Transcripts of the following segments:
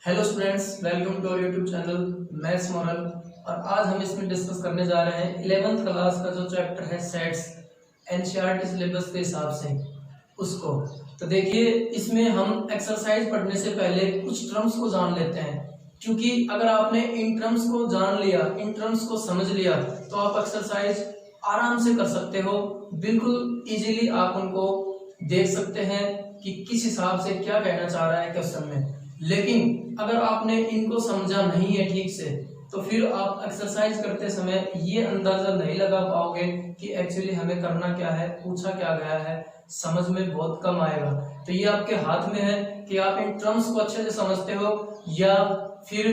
Hello students, welcome to our YouTube channel Maths Moral. और आज हम इसमें डिस्कस करने जा रहे हैं 11th क्लास का जो चैप्टर है सेट्स, एनसीईआरटी सिलेबस के हिसाब से उसको। तो देखिए, इसमें हम एक्सरसाइज पढ़ने से पहले कुछ टर्म्स को जान लेते हैं, क्योंकि अगर आपने इन टर्म्स को जान लिया, इन टर्म्स को समझ लिया, तो आप एक्सरसाइज आराम से कर सकते हो। बिल्कुल इजीली आप उनको देख सकते हैं कि किस हिसाब से क्या कहना चाह रहा है क्वेश्चन में। लेकिन अगर आपने इनको समझा नहीं है ठीक से, तो फिर आप एक्सरसाइज करते समय ये अंदाजा नहीं लगा पाओगे कि एक्चुअली हमें करना क्या है, पूछा क्या गया है, समझ में बहुत कम आएगा। तो ये आपके हाथ में है कि आप इन टर्म्स को अच्छे से समझते हो या फिर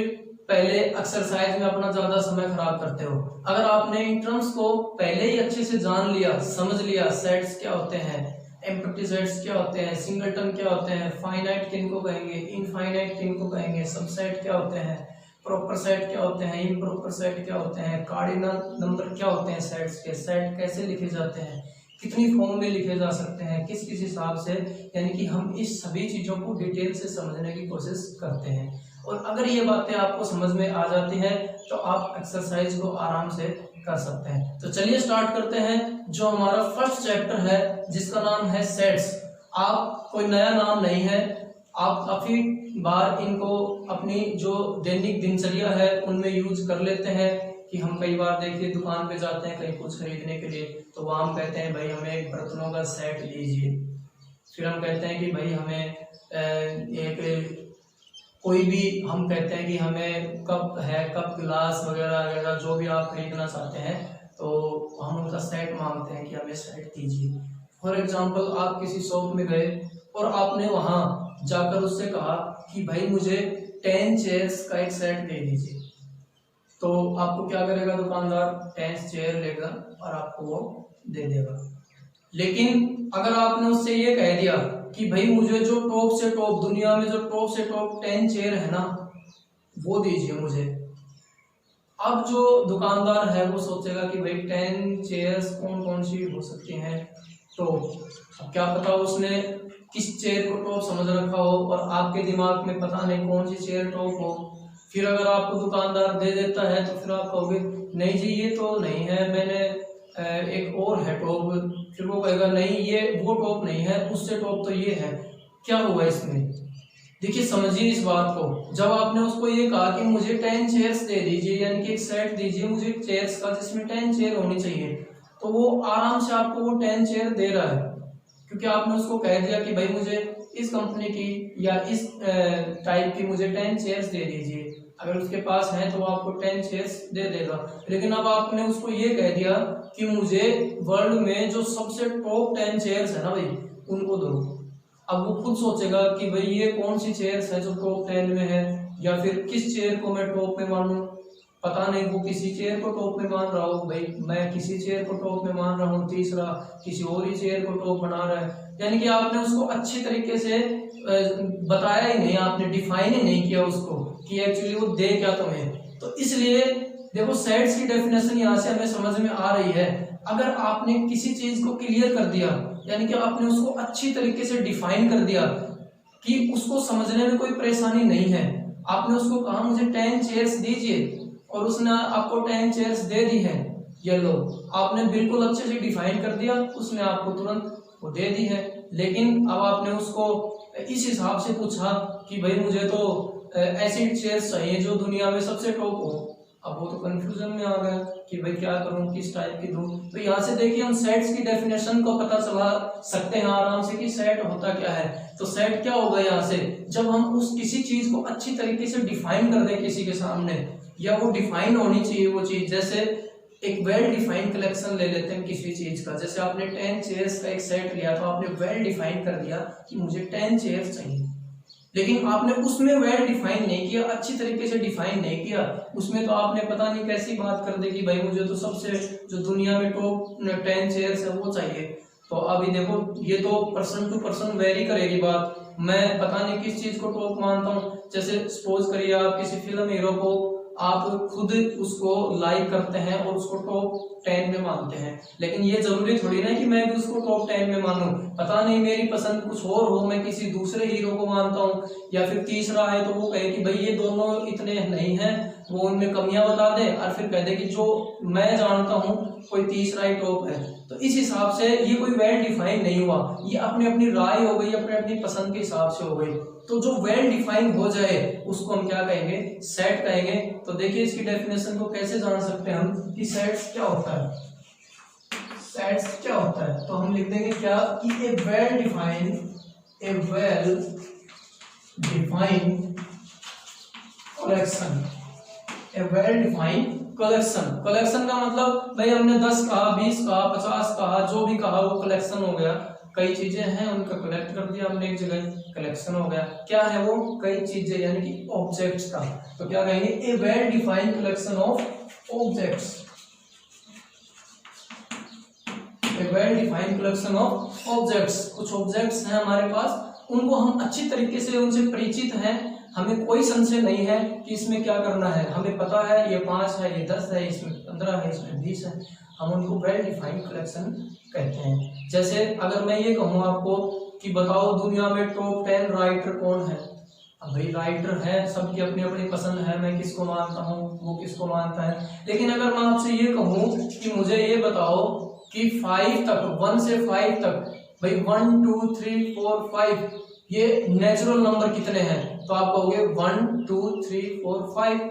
पहले एक्सरसाइज में अपना ज्यादा समय खराब करते हो। अगर आपने इन टर्म्स को पहले ही अच्छे से जान लिया, समझ लिया, सेट्स क्या होते हैं, एम्प्टी सेट्स क्या होते हैं, सिंगलटन क्या होते हैं, फाइनाइट किनको कहेंगे, इनफाइनाइट किनको कहेंगे, सबसेट क्या होते हैं, प्रॉपर सेट क्या होते हैं, इम्प्रॉपर सेट क्या होते हैं, कार्डिनल नंबर क्या होते हैं सेट्स के, सेट कैसे लिखे जाते हैं, कितनी फॉर्म में लिखे जा सकते हैं, किस किस हिसाब से, यानी कि हम इस सभी चीजों को डिटेल से समझने की कोशिश करते हैं। और अगर ये बातें आपको समझ में आ जाती हैं तो आप एक्सरसाइज को आराम से कर सकते हैं। तो चलिए स्टार्ट करते हैं। जो हमारा फर्स्ट चैप्टर है जिसका नाम है सेट्स। आप कोई नया नाम नहीं है, आप काफी बार इनको अपनी जो दैनिक दिनचर्या है उनमें यूज कर लेते हैं। कि हम कई बार देखिए दुकान पे जाते हैं कहीं कुछ खरीदने के लिए, तो वहां हम कहते हैं भाई हमें एक बर्तनों का सेट दीजिए। फिर हम कहते हैं कि भाई हमें एक कोई भी, हम कहते हैं कि हमें कप है, कप गिलास वगैरह वगैरह जो भी आप खरीदना चाहते हैं, तो हम उनका सेट मांगते हैं कि हमें सेट दीजिए। फॉर एग्जांपल, आप किसी शॉप में गए और आपने वहां जाकर उससे कहा कि भाई मुझे 10 चेयर्स का एक सेट दे दीजिए। तो आपको क्या करेगा दुकानदार? 10 चेयर लेगा और आपको वो दे देगा। लेकिन अगर आपने उससे ये कह दिया कि भाई मुझे जो टॉप से टॉप, दुनिया में जो टॉप से टॉप 10 चेयर है ना, वो दीजिए मुझे। अब जो दुकानदार है वो सोचेगा कि भाई 10 चेयर्स कौन कौन सी हो सकती हैं टॉप। अब क्या पता उसने किस चेयर को टॉप समझ रखा हो और आपके दिमाग में पता नहीं कौन सी चेयर टॉप हो। फिर अगर आपको दुकानदार दे देता है तो फिर आप कहोगे नहीं जी ये तो नहीं है, मैंने एक और है टॉप। फिर वो कहेगा नहीं ये वो टॉप नहीं है, उससे टॉप तो ये है। क्या हुआ इसमें? देखिए समझिए इस बात को। जब आपने उसको ये कहा कि मुझे 10 चेयर्स दे दीजिए, यानी कि एक सेट दीजिए मुझे चेयर्स का जिसमें 10 चेयर होनी चाहिए, तो वो आराम से आपको वो 10 चेयर दे रहा है, क्योंकि आपने उसको कह दिया कि भाई मुझे इस कंपनी की या इस टाइप की मुझे 10 चेयर्स दे दीजिए। अगर उसके पास है तो वो आपको 10 चेयर्स दे देगा। लेकिन अब आपने उसको ये कह दिया कि मुझे वर्ल्ड में जो सबसे टॉप 10 चेयर्स है ना भाई, उनको दो। अब वो खुद सोचेगा कि भाई ये कौन सी चेयर्स है जो टॉप 10 में है, या फिर किस चेयर को मैं टॉप में मानूं। पता नहीं वो किसी चेयर को टॉप में मान रहा हो, भाई मैं किसी चेयर को टॉप में मान रहा हूँ, तीसरा किसी और ही चेयर को टॉप बना रहा है। यानी कि आपने उसको अच्छी तरीके से बताया ही नहीं, आपने डिफाइन ही नहीं किया उसको कि एक्चुअली वो दे क्या तुम्हें। तो इसलिए देखो सेट्स की डेफिनेशन यहाँ से हमें समझ में आ रही है। अगर आपने किसी चीज को क्लियर कर दिया, यानी कि आपने उसको अच्छी तरीके से डिफाइन कर दिया कि उसको समझने में कोई परेशानी नहीं है। आपने उसको कहा मुझे 10 चेयर्स दीजिए और उसने आपको 10 चेयर्स दे दी है, ये लो, आपने बिल्कुल अच्छे से डिफाइन कर दिया, उसने आपको तुरंत वो दे दी है। लेकिन अब आपने उसको इस हिसाब से पूछा कि भाई मुझे तो ऐसी चेयर्स चाहिए जो दुनिया में सबसे टॉप हो। अब वो तो कंफ्यूजन में आ गया कि भाई क्या करूं, किस टाइप की दूं। तो यहाँ से देखिए हम सेट्स की डेफिनेशन को पता चला सकते हैं आराम से कि सेट होता क्या है। तो सेट क्या होगा यहाँ से, जब हम उस किसी चीज को अच्छी तरीके से डिफाइन कर दें किसी के सामने, या वो डिफाइन होनी चाहिए वो चीज। जैसे एक वेल डिफाइंड कलेक्शन ले लेते हैं किसी चीज का, जैसे आपने 10 चेयर्स का एक सेट लिया तो आपने वेल डिफाइन कर दिया कि मुझे 10 चेयर्स चाहिए। लेकिन आपने उसमें वेल डिफाइन नहीं किया, अच्छी तरीके से डिफाइन नहीं किया। उसमें तो आपने पता नहीं कैसी बात कर दी कि भाई मुझे तो सबसे जो दुनिया में टॉप 10 चेयर्स है वो चाहिए। तो अभी देखो ये तो पर्सन टू पर्सन वेरी करेगी बात। मैं पता नहीं किस चीज को टॉप मानता हूँ। जैसे सपोज करिए आप किसी फिल्म हीरो को आप खुद उसको लाइक करते हैं और उसको टॉप 10 में मानते हैं, लेकिन ये जरूरी थोड़ी ना कि मैं भी उसको टॉप 10 में मानूं। पता नहीं मेरी पसंद कुछ और हो, मैं किसी दूसरे हीरो को मानता हूँ, या फिर तीसरा है तो वो कहे कि भाई ये दोनों इतने नहीं हैं, वो उनमें कमियां बता दे, और फिर कह दे कि जो मैं जानता हूँ कोई तीसरा ही टॉप है। तो इस हिसाब से ये कोई वेल डिफाइन नहीं हुआ, ये अपनी अपनी राय हो गई, अपने अपनी पसंद के हिसाब से हो गई। तो जो वेल डिफाइन हो जाए उसको हम क्या कहेंगे, सेट कहेंगे। तो देखिए इसकी डेफिनेशन को कैसे जान सकते हैं हम कि सेट्स क्या होता है। सेट्स क्या होता है तो हम लिख देंगे क्या कि ए वेल डिफाइंड कलेक्शन। ए वेल डिफाइंड कलेक्शन का मतलब भाई हमने 10 कहा, 20 कहा, 50 कहा, जो भी कहा वो कलेक्शन हो गया। कई चीजें हैं उनका कलेक्ट कर दिया हमने एक जगह, कलेक्शन हो गया। क्या है वो, कई चीजें यानी कि ऑब्जेक्ट्स का। तो क्या कहेंगे, a well defined collection of objects. A well defined collection of objects. कुछ ऑब्जेक्ट्स हैं हमारे पास, उनको हम अच्छी तरीके से उनसे परिचित हैं, हमें कोई संशय नहीं है कि इसमें क्या करना है, हमें पता है ये 5 है, ये 10 है, इसमें 15 है, इसमें 20 है। हम उनको वेल डिफाइंड कलेक्शन कहते हैं। जैसे अगर मैं ये कहूँ आपको कि बताओ दुनिया में टॉप 10 राइटर कौन है। अब भाई राइटर है, सबकी अपनी अपनी पसंद है, मैं किसको मानता हूँ, वो किसको मानता है। लेकिन अगर मैं आपसे ये कहूँ कि मुझे ये बताओ कि 5 तक, 1 से 5 तक, भाई 1 2 3 4 5 ये नेचुरल नंबर कितने हैं, तो आप कहोगे 1 2 3 4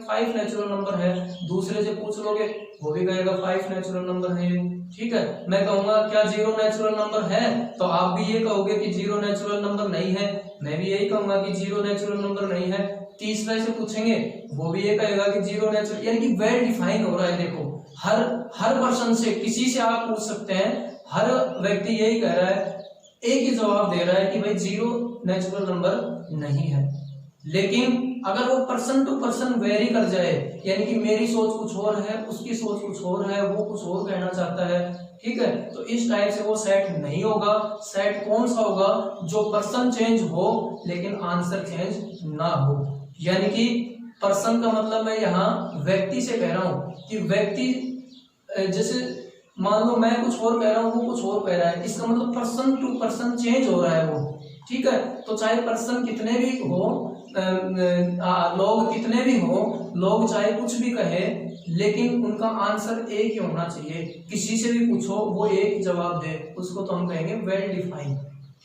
5 नेचुरल नंबर है। दूसरे से पूछ लोगे वो भी कहेगा 5 नेचुरल नंबर है। ठीक है, मैं कहूंगा क्या 0 नेचुरल नंबर है, तो आप भी ये कहोगे कि 0 नेचुरल नंबर नहीं है, मैं भी यही कहूंगा कि 0 नेचुरल नंबर नहीं है। तीसरे से पूछेंगे वो भी ये कहेगा कि 0 नेचुरल, यानी कि वेल डिफाइन हो रहा है। देखो हर पर्सन से, किसी से आप पूछ सकते हैं, हर व्यक्ति यही कह रहा है, एक ही जवाब दे रहा है कि भाई 0 नेचुरल नंबर नहीं है। लेकिन अगर वो पर्सन टू पर्सन वेरी कर जाए, यानी कि मेरी सोच कुछ और है, उसकी सोच कुछ और है, वो कुछ और कहना चाहता है, ठीक है, तो इस टाइप से वो सेट नहीं होगा। सेट कौन सा होगा, जो पर्सन चेंज हो लेकिन आंसर चेंज ना हो। यानी कि पर्सन का मतलब मैं यहाँ व्यक्ति से कह रहा हूं कि व्यक्ति, जैसे मान लो मैं कुछ और कह रहा हूँ, वो कुछ और कह रहा है, इसका मतलब पर्सन टू पर्सन चेंज हो रहा है वो। ठीक है, तो चाहे पर्सन कितने भी हो, लोग कितने भी हो, लोग चाहे कुछ भी कहे, लेकिन उनका आंसर एक ही होना चाहिए। किसी से भी पूछो वो एक जवाब दे, उसको तो हम कहेंगे वेल डिफाइंड।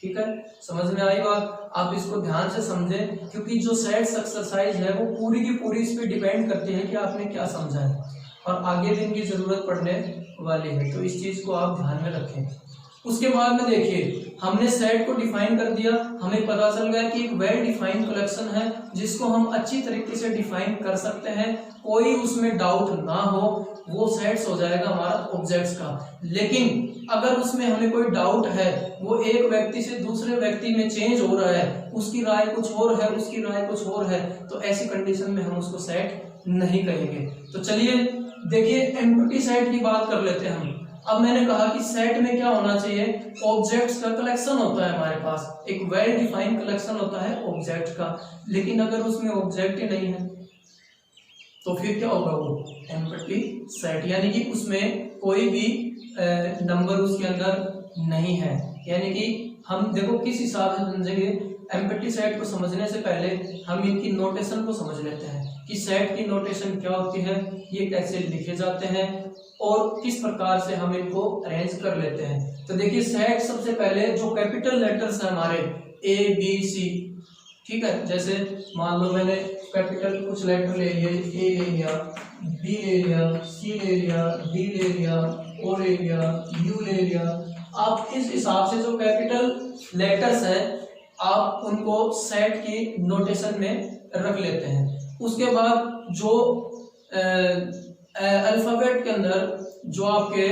ठीक है, समझ में आई बात। आप इसको ध्यान से समझें, क्योंकि जो सेट्स एक्सरसाइज है वो पूरी की पूरी इस पे डिपेंड करती है कि आपने क्या समझा है, और आगे भी इनकी जरूरत पड़ने वाली है। तो इस चीज को आप ध्यान में रखें। उसके बाद में देखिए, हमने सेट को डिफाइन कर दिया, हमें पता चल गया कि एक वेल डिफाइंड कलेक्शन है जिसको हम अच्छी तरीके से डिफाइन कर सकते हैं, कोई उसमें डाउट ना हो, वो सेट्स हो जाएगा हमारा ऑब्जेक्ट्स का। लेकिन अगर उसमें हमें कोई डाउट है, वो एक व्यक्ति से दूसरे व्यक्ति में चेंज हो रहा है, उसकी राय कुछ और है, उसकी राय कुछ और है, तो ऐसी कंडीशन में हम उसको सेट नहीं कहेंगे। तो चलिए देखिए, एम्प्टी सेट की बात कर लेते हैं हम। अब मैंने कहा कि सेट में क्या होना चाहिए, ऑब्जेक्ट्स का कलेक्शन होता है हमारे पास, एक वेल डिफाइंड कलेक्शन होता है ऑब्जेक्ट का। लेकिन अगर उसमें ऑब्जेक्ट ही नहीं है तो फिर क्या होगा, वो एम्प्टी सेट, यानी कि उसमें कोई भी नंबर उसके अंदर नहीं है। यानी कि हम देखो किस हिसाब से समझेंगे, एम्प्टी सेट को समझने से पहले हम इनकी नोटेशन को समझ लेते हैं कि सेट की नोटेशन क्या होती है, ये कैसे लिखे जाते हैं, और किस प्रकार से हम इनको अरेंज कर लेते हैं। तो देखिए सेट, सबसे पहले जो कैपिटल लेटर्स हैं हमारे ए बी सी, ठीक है, जैसे मान लो मैंने कैपिटल कुछ लेटर ले लिए, ए ले लिया, बी ले लिया, सी ले लिया, डी ले लिया, ओ ले लिया, यू ले लिया। आप इस हिसाब से जो कैपिटल लेटर्स हैं आप उनको सेट की नोटेशन में रख लेते हैं। उसके बाद जो अल्फाबेट के अंदर जो आपके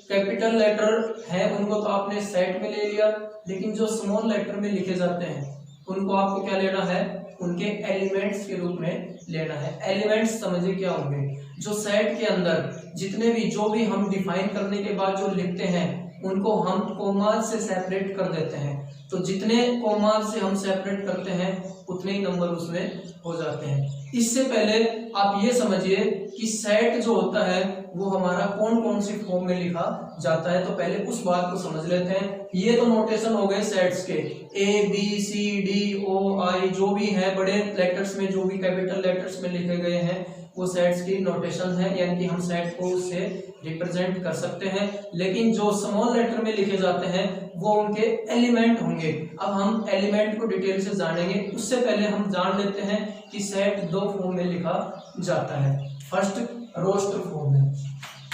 कैपिटल लेटर हैं उनको तो आपने सेट में ले लिया, लेकिन जो स्मॉल लेटर में लिखे जाते हैं उनको आपको क्या लेना है, उनके एलिमेंट्स के रूप में लेना है। एलिमेंट्स समझिए क्या होंगे, जो सेट के अंदर जितने भी, जो भी हम डिफाइन करने के बाद जो लिखते हैं उनको हम कोमास से सेपरेट कर देते हैं। तो जितने कोमास से हम सेपरेट करते हैं उतने ही नंबर उसमें हो जाते हैं। इससे पहले आप ये समझिए कि सेट जो होता है वो हमारा कौन कौन सी फॉर्म में लिखा जाता है, तो पहले उस बात को समझ लेते हैं। ये तो नोटेशन हो गए सेट्स के, ए बी सी डी ओ आई, जो भी है बड़े लेटर्स में, जो भी कैपिटल लेटर्स में लिखे गए हैं वो सेट्स की नोटेशन है, यानी कि हम सेट को उससे रिप्रेजेंट कर सकते हैं। लेकिन जो स्मॉल लेटर में लिखे जाते हैं वो उनके एलिमेंट होंगे। अब हम एलिमेंट को डिटेल से जानेंगे, उससे पहले हम जान लेते हैं कि सेट दो फॉर्म में लिखा जाता है। फर्स्ट रोस्टर फॉर्म है,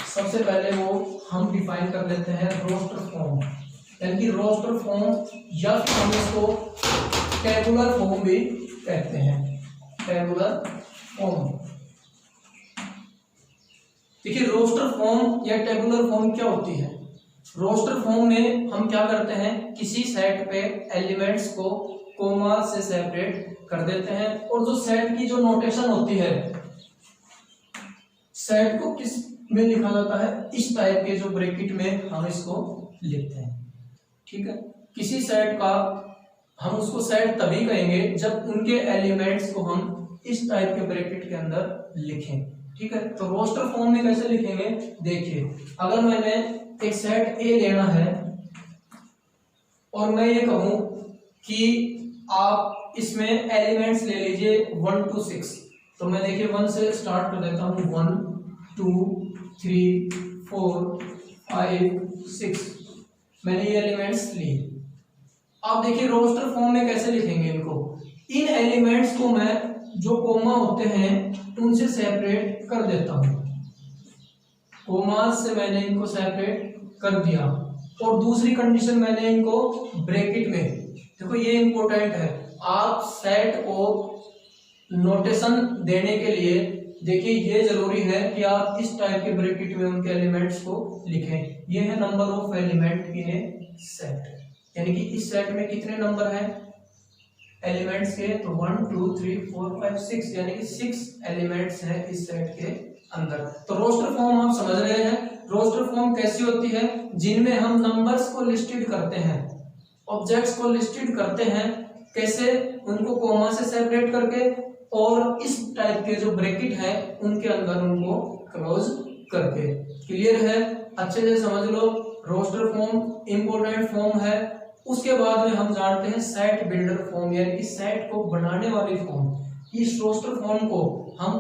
सबसे पहले वो हम डिफाइन कर लेते हैं रोस्टर फॉर्म, यानी कि रोस्टर फॉर्म या फिर हम इसको टेबुलर फॉर्म भी कहते हैं, टेबुलर फॉर्म। देखिए रोस्टर फॉर्म या टेबुलर फॉर्म क्या होती है। रोस्टर फॉर्म में हम क्या करते हैं, किसी सेट पे एलिमेंट्स को कोमा से सेपरेट कर देते हैं, और जो सेट की जो नोटेशन होती है, सेट को किस में लिखा जाता है, इस टाइप के जो ब्रैकेट में हम इसको लिखते हैं। ठीक है, किसी सेट का हम उसको सेट तभी कहेंगे जब उनके एलिमेंट्स को हम इस टाइप के ब्रैकेट के अंदर लिखें। ठीक है, तो रोस्टर फॉर्म में कैसे लिखेंगे, देखिए अगर मैंने एक सेट ए लेना है और मैं ये कहूं कि आप इसमें एलिमेंट्स ले लीजिए 1 to 6, तो मैं देखिए 1 से स्टार्ट कर देता हूं, 1 2 3 4 5 6, मैंने ये एलिमेंट्स लिए। आप देखिए रोस्टर फॉर्म में कैसे लिखेंगे इनको, इन एलिमेंट्स को मैं जो कोमा होते हैं उनसे सेपरेट कर देता हूं, कोमास से मैंने इनको सेपरेट कर दिया, और दूसरी कंडीशन मैंने इनको ब्रैकेट में, देखो ये इंपॉर्टेंट है, आप सेट को नोटेशन देने के लिए देखिए ये जरूरी है कि आप इस टाइप के ब्रैकेट में उनके एलिमेंट्स को लिखें। ये है number of element in A set, यानी कि इस सेट में कितने नंबर हैं एलिमेंट्स के, तो 1 2 3 4 5 6, यानी कि 6 एलिमेंट्स हैं इस सेट के अंदर। तो रोस्टर फॉर्म आप समझ रहे हैं, रोस्टर फॉर्म कैसी होती है, जिनमें हम नंबर्स को लिस्टेड करते हैं, ऑब्जेक्ट्स को लिस्टेड करते हैं, कैसे, उनको कोमा से सेपरेट करके, और इस टाइप के जो ब्रैकेट है उनके अंदर उनको क्लोज करके। क्लियर है, अच्छे से समझ लो, रोस्टर फॉर्म इंपॉर्टेंट फॉर्म है। उसके बाद में हम जानते हैं सेट बिल्डर फॉर्म, यानी कि सेट को बनाने वाली फॉर्म। इस रोस्टर फॉर्म को हम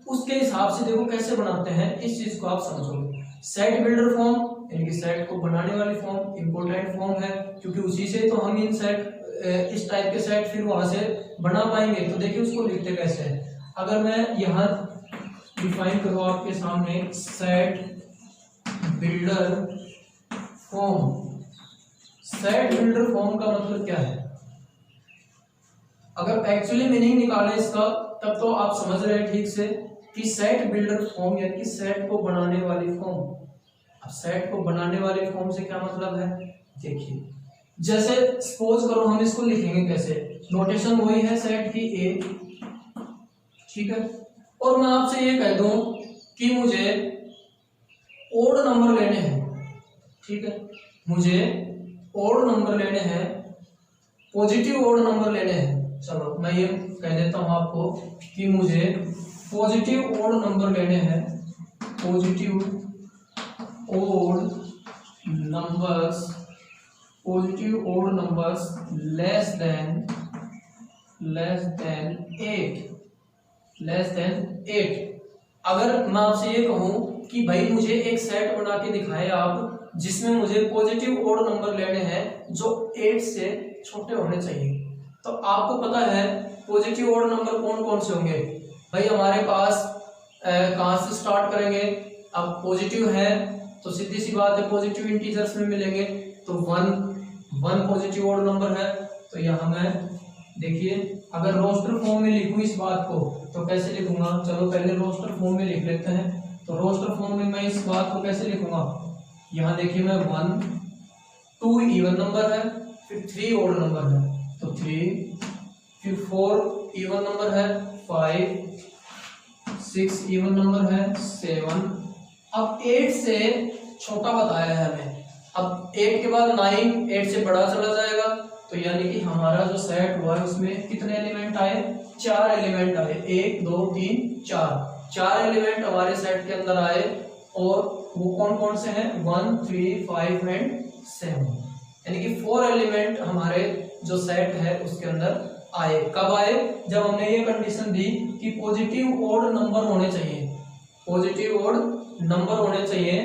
उसके हिसाब से देखो कैसे बनाते हैं, इस चीज को आप समझोगे। सेट बिल्डर फॉर्म यानी कि सेट को बनाने वाली फॉर्म इंपॉर्टेंट फॉर्म है, क्योंकि उसी से तो हम इन सेट इस टाइप के सेट फिर वहां से बना पाएंगे। तो देखिए उसको लिखते कैसे हैं, अगर मैं यहाँ डिफाइन करूँ आपके सामने set builder form, set builder form का मतलब क्या है, अगर एक्चुअली मीनिंग निकाले इसका तब तो आप समझ रहे हैं ठीक से कि सेट बिल्डर फॉर्म यानी कि सेट को बनाने वाली फॉर्म। अब सेट को बनाने वाले फॉर्म से क्या मतलब है, देखिए जैसे सपोज करो हम इसको लिखेंगे कैसे, नोटेशन वही है सेट की ए, ठीक है, और मैं आपसे ये कह दूं कि मुझे ओड नंबर लेने हैं, ठीक है, मुझे ओड नंबर लेने हैं, पॉजिटिव ओड नंबर लेने हैं। चलो मैं ये कह देता हूं आपको कि मुझे पॉजिटिव ओड नंबर लेने हैं, positive odd numbers, positive odd numbers less than 8। अगर मैं आपसे ये कहूं कि भाई मुझे एक सेट बना के दिखाए आप जिसमें मुझे पॉजिटिव ओड नंबर लेने हैं जो 8 से छोटे होने चाहिए, तो आपको पता है पॉजिटिव ओड नंबर कौन कौन से होंगे भाई हमारे पास, कहाँ से स्टार्ट करेंगे, अब पॉजिटिव है तो सीधी सी बात है पॉजिटिव इंटीजर्स में मिलेंगे, तो 1 पॉजिटिव ओड नंबर है। तो यहाँ मैं देखिए अगर रोस्टर फॉर्म में लिखूं इस बात को तो कैसे लिखूंगा, चलो पहले रोस्टर फॉर्म में लिख लेते हैं। तो रोस्टर फॉर्म में मैं इस बात को कैसे लिखूंगा, यहाँ देखिए मैं 1 2 इवन नंबर है, फिर 3 ओड नंबर है, तो 3, फिर 4 इवन नंबर है, 5 6 इवन नंबर है, 7। अब 8 से छोटा बताया है हमें, अब 8 के बाद 9 8 से बड़ा चला जाएगा, तो यानी कि हमारा जो सेट हुआ है उसमें कितने एलिमेंट आए, 4 एलिमेंट आए, 1 2 3 4 एलिमेंट हमारे सेट के अंदर आए। और वो कौन कौन से हैं, 1 3 5 एंड 7, यानी कि 4 एलिमेंट हमारे जो सेट है उसके अंदर आए। कब आए, जब हमने ये कंडीशन दी कि पॉजिटिव ओड नंबर होने चाहिए, पॉजिटिव ओड नंबर होने चाहिए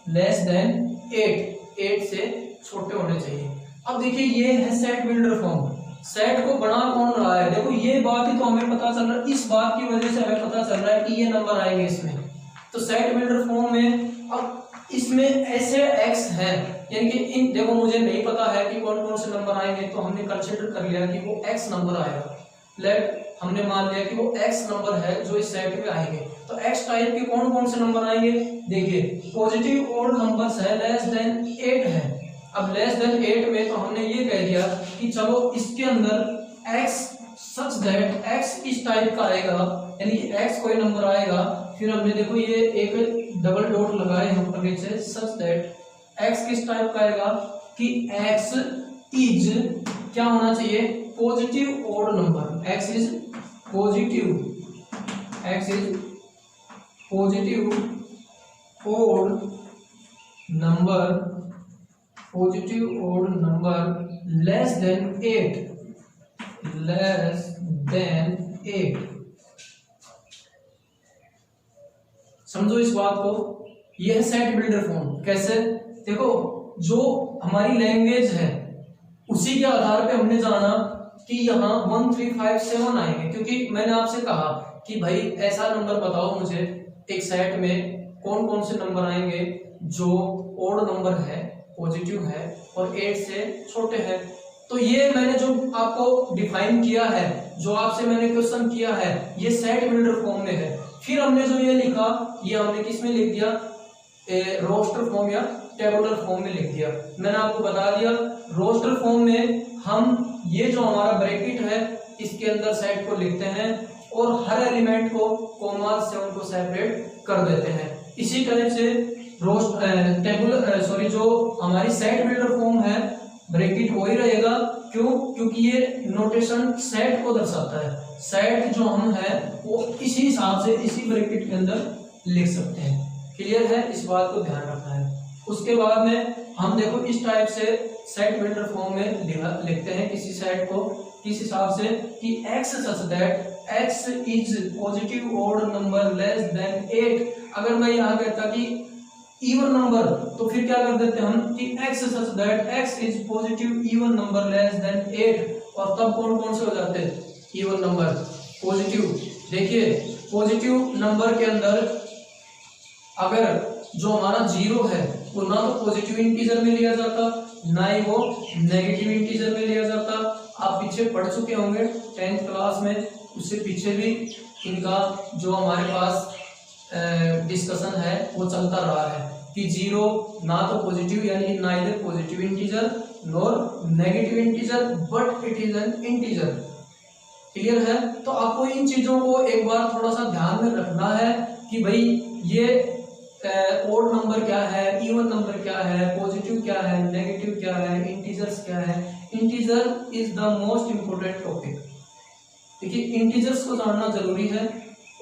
लेस देन 8 से छोटे होने चाहिए। अब देखिए ये है सेट बिल्डर फॉर्म, सेट को बना कौन रहा है, देखो ये बात ही तो हमें पता चल रहा है, इस बात की वजह से हमें पता चल रहा है कि ये नंबर आएंगे इसमें। तो सेट बिल्डर फॉर्म में अब इसमें ऐसे एक्स है, यानी कि इन देखो मुझे नहीं पता है कि कौन कौन से नंबर आएंगे, तो हमने कंसीडर कर लिया कि वो एक्स नंबर आएगा। लेट हमने मान लिया कि वो एक्स नंबर है जो इस सेट में आएंगे। तो एक्स टाइप के कौन कौन से नंबर आएंगे, देखिए पॉजिटिव ओड नंबर्स है लेस देन 8 है। अब लेस देन 8 में तो हमने ये कह दिया कि चलो इसके अंदर x सच दैट x इस टाइप का आएगा, यानी कि x कोई नंबर आएगा। फिर हमने देखो ये एक डबल डॉट लगाए हैं ऊपर नीचे, सच दैट x किस टाइप का आएगा कि x इज क्या होना चाहिए, positive odd number, x is positive odd number, positive odd number less than 8। समझो इस बात को, यह है सेट बिल्डर फॉर्म। कैसे, देखो जो हमारी लैंग्वेज है उसी के आधार पे हमने जाना कि यहाँ 1 3 5 7 आएंगे, क्योंकि मैंने आपसे कहा कि भाई ऐसा नंबर बताओ मुझे एक सेट में कौन कौन से नंबर आएंगे जो ओड नंबर है, पॉजिटिव है और 8 से छोटे हैं। तो ये मैंने जो आपको डिफाइन किया है, जो आपसे मैंने क्वेश्चन किया है, ये सेट बिल्डर फॉर्म में है। फिर हमने जो ये लिखा, ये हमने किस में लिख दिया, रोस्टर फॉर्म या टेबुलर फॉर्म में लिख दिया। मैंने आपको बता दिया रोस्टर फॉर्म में हम ये जो हमारा ब्रैकेट है इसके अंदर सेट को लिखते हैं और हर एलिमेंट को कॉमा से उनको सेपरेट कर देते हैं। इसी तरह से जो हमारी सेट बिल्डर फॉर्म है ब्रैकेट वही रहेगा। क्यों, क्योंकि ये नोटेशन सेट को दर्शाता है। सेट जो हम है वो इसी हिसाब से इसी ब्रैकेट के अंदर लिख सकते हैं। क्लियर है, इस बात को ध्यान रखना है। उसके बाद में हम देखो इस टाइप से सेट बिल्डर फॉर्म में लिखते हैं किसी सेट को किस हिसाब से कि x such that x is positive odd number less than 8। अगर मैं यहाँ कहता कि इवन नंबर, तो फिर क्या कर देते हम कि x such that x is positive even number less than 8। और तब कौन कौन से हो जाते हैं इवन नंबर, पॉजिटिव। देखिए पॉजिटिव नंबर के अंदर अगर जो हमारा 0 है वो ना तो पॉजिटिव इंटीजर में लिया जाता, ना ही वो नेगेटिव इंटीजर में लिया जाता। आप पीछे पढ़ चुके होंगे 10th क्लास में, उससे पीछे भी इनका जो हमारे पास डिस्कशन है वो चलता रहा है कि 0 ना तो पॉजिटिव, यानी neither positive integer nor negative integer but it is an integer. Clear है, तो आपको इन चीजों को एक बार थोड़ा सा ध्यान में रखना है कि भाई ये ओड नंबर क्या है, इवन नंबर क्या है, पॉजिटिव क्या है, नेगेटिव क्या है, इंटीजर्स क्या है। Integer is the most important topic. देखिए इंटीजर्स को जानना जरूरी है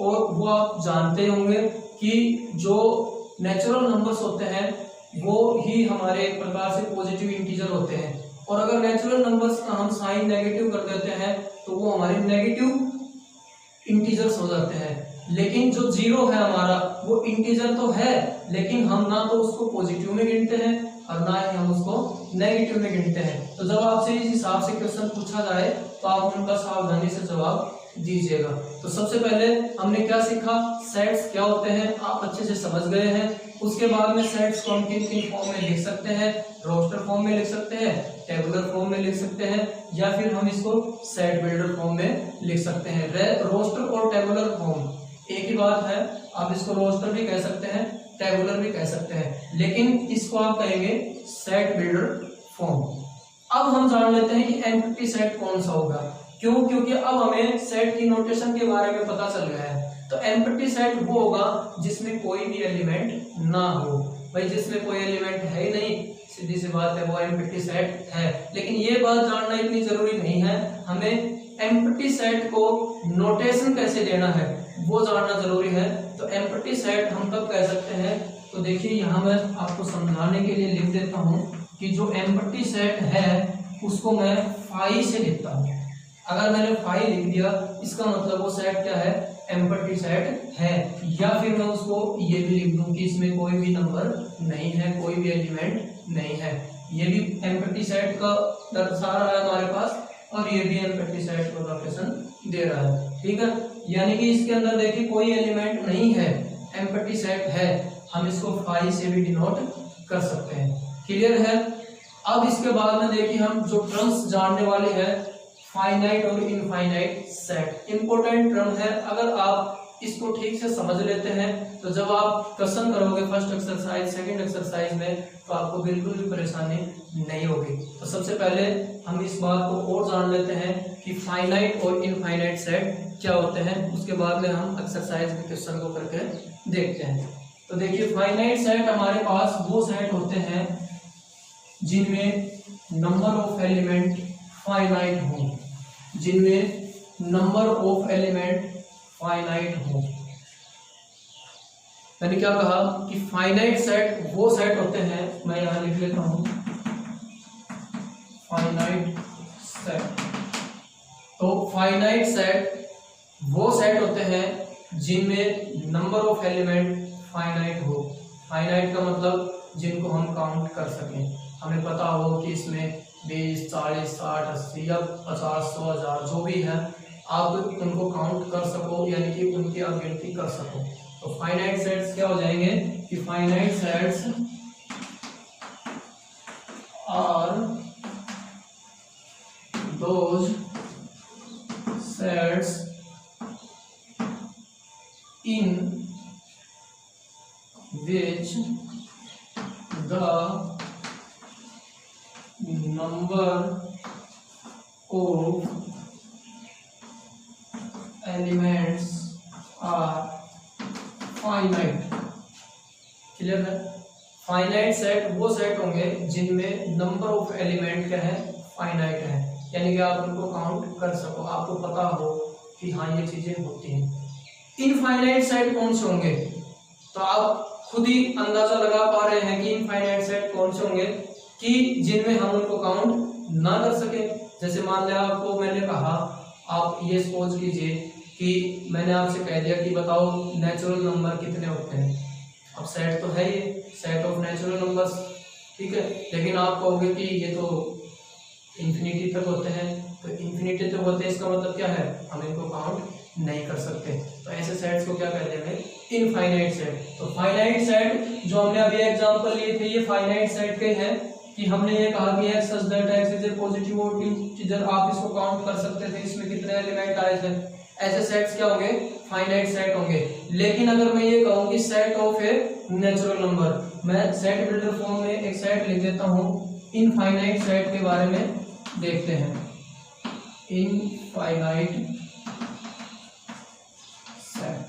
और वो आप जानते होंगे कि जो नेचुरल नंबर्स होते हैं वो ही हमारे एक प्रकार से पॉजिटिव इंटीजर होते हैं। और अगर नेचुरल नंबर्स का हम साइन नेगेटिव कर देते हैं तो वो हमारे नेगेटिव इंटीजर्स हो जाते हैं। लेकिन जो 0 है हमारा वो इंटीजर तो है, लेकिन हम ना तो उसको पॉजिटिव में गिनते हैं और ना ही हम उसको नेगेटिव में गिनते हैं। तो जब आपसे इस हिसाब से क्वेश्चन पूछा जाए तो आप उनका सावधानी से जवाब दीजिएगा। तो सबसे पहले हमने क्या सीखा, सेट्स क्या होते हैं आप अच्छे से समझ गए हैं। उसके बाद में सेट्स को हम किन किन फॉर्म में लिख सकते हैं, रोस्टर फॉर्म में लिख सकते हैं, टेबुलर फॉर्म में लिख सकते हैं, या फिर हम इसको सेट बिल्डर फॉर्म में लिख सकते हैं। रोस्टर और टेबुलर फॉर्म एक ही बात है, आप इसको रोस्टर भी कह सकते हैं, टेबुलर भी कह सकते हैं, लेकिन इसको आप कहेंगे सेट बिल्डर फॉर्म। अब हम जान लेते हैं कि एम्प्टी सेट कौन सा होगा। क्यों, क्योंकि अब हमें सेट की नोटेशन के बारे में पता चल गया है। तो एम्प्टी सेट वो होगा जिसमें कोई भी एलिमेंट ना हो। भाई जिसमें कोई एलिमेंट है ही नहीं, सीधी सी बात है वो एम्प्टी सेट है। लेकिन ये बात जानना इतनी जरूरी नहीं है, हमें एम्प्टी सेट को नोटेशन कैसे देना है वो जानना जरूरी है। तो एम्प्टी सेट हम कब कह सकते हैं, तो देखिए यहाँ मैं आपको समझाने के लिए लिख देता हूँ कि जो एम्प्टी सेट है उसको मैं फाई से लिखता हूँ। अगर मैंने फाई लिख दिया इसका मतलब वो सेट क्या है, एम्प्टी सेट है। या फिर मैं उसको ये भी लिख दूं कि इसमें कोई भी नंबर नहीं है, कोई भी एलिमेंट नहीं है। ये भी एम्प्टी सेट का दर्शा रहा है हमारे पास, और ये भी एम्प्टी सेट को लोकेशन दे रहा है, ठीक है। यानी कि इसके अंदर देखिए कोई एलिमेंट नहीं है, एम्प्टी सेट है, हम इसको फाई से भी डिनोट कर सकते हैं। क्लियर है। अब इसके बाद में देखिए हम जो टर्म्स जानने वाले हैं, फाइनाइट और इनफाइनाइट सेट। इंपॉर्टेंट टर्म है, अगर आप इसको ठीक से समझ लेते हैं तो जब आप क्वेश्चन करोगे फर्स्ट एक्सरसाइज सेकंड एक्सरसाइज में तो आपको बिल्कुल भी परेशानी नहीं होगी। तो सबसे पहले हम इस बात को और जान लेते हैं कि फाइनाइट और इनफाइनाइट सेट क्या होते हैं, उसके बाद में हम एक्सरसाइज के क्वेश्चन को करके देखते हैं। तो देखिए फाइनाइट सेट हमारे पास वो सेट होते हैं जिनमें नंबर ऑफ एलिमेंट फाइनाइट हो, जिनमें नंबर ऑफ एलिमेंट फाइनाइट हो। मैंने क्या कहा कि फाइनाइट सेट वो सेट होते हैं, मैं यहां लिख लेता हूं फाइनाइट सेट। तो फाइनाइट सेट वो सेट होते हैं जिनमें नंबर ऑफ एलिमेंट फाइनाइट हो। फाइनाइट का मतलब जिनको हम काउंट कर सकें, हमें पता हो कि इसमें 20, 40, 60, 80 या 50, 100, 1000 जो भी है आप उनको काउंट कर सको, यानी कि उनकी आप गिनती कर सको। तो फाइनाइट सेट्स क्या हो जाएंगे कि finite sets are those sets in which the number of elements are finite. Clear है। फाइनाइट सेट वो सेट होंगे जिनमें नंबर ऑफ एलिमेंट क्या है, फाइनाइट है, यानी कि आप उनको काउंट कर सको, आपको पता हो कि हाँ ये चीजें होती हैं। इनफाइनाइट सेट कौन से होंगे, तो आप खुद ही अंदाजा लगा पा रहे हैं कि इनफाइनाइट सेट कौन से होंगे कि जिनमें हम उनको काउंट ना कर सके। जैसे मान लिया आपको मैंने कहा, आप ये सपोज कीजिए कि मैंने आपसे कह दिया कि बताओ नेचुरल नंबर कितने होते हैं। अब सेट तो है ये सेट ऑफ नेचुरल नंबर्स, ठीक है, लेकिन आप कहोगे कि ये तो इंफिनिटी तक होते हैं, तो इंफिनिटी तक होते हैं इसका मतलब क्या है, हम इनको काउंट नहीं कर सकते। तो ऐसे सेट्स को क्या कहते हैं, इनफाइनाइट सेट। तो फाइनाइट सेट जो हमने अभी एग्जांपल लिए थे ये फाइनाइट सेट के हैं कि हमने ये कहा कि x such that x is a positive और इंटीजर, आप इसको काउंट कर सकते थे, इसमें कितने एलिमेंट आए थे। ऐसे सेट्स क्या होंगे, फाइनाइट सेट होंगे। लेकिन अगर मैं ये कहूँ कि set of a natural number, मैं सेट बिल्डर फॉर्म में एक सेट लिख देता हूँ। इनफाइनाइट सेट के बारे में देखते हैं। इनफाइनाइट सेट,